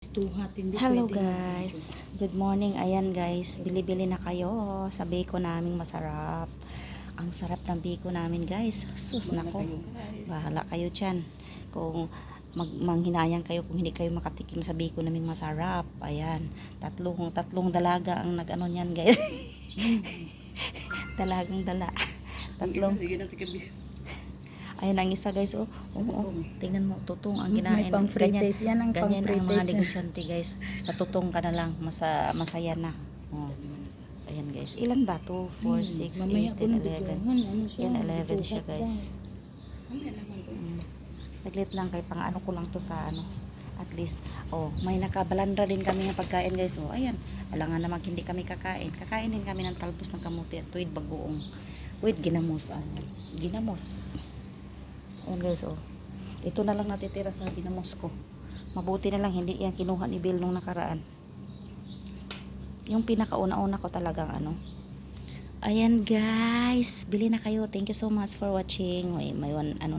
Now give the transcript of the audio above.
Tuhat, hindi Hello pwede guys, good morning. Ayan guys, bili-bili na kayo sa biko naming masarap. Ang sarap ng biko namin guys. Sus nako, bahala kayo dyan kung manghinayang kayo kung hindi kayo makatikim sa biko naming masarap. Ayan, tatlong dalaga ang nag-ano niyan guys. Dalagang dala, tatlong. Ayan ang isa guys, tingnan mo, tutong ang kinain. May pang-frites, yan ang ganyan ang mga pang-frites. negosyante guys. Sa tutong ka na lang, masaya na. Ayan guys, ilan ba? 2, 4, 6, 8, 10, 11. Yan, 11 siya guys. Saglit lang kay pang ano ko lang to sa ano. At least, may nakabalandra din kami ng pagkain guys. Ayan, alangan naman hindi kami kakain. Kakain din kami ng talbos ng kamuti at tuwid bagoong. With ginamos. Ginamos. Ayan guys, ito na lang natitira sa ginamos ko. Mabuti na lang hindi yan kinuha ni Bill nung nakaraan. Yung pinakauna-una ko talagang ano. Ayan guys, bili na kayo. Thank you so much for watching. May one ano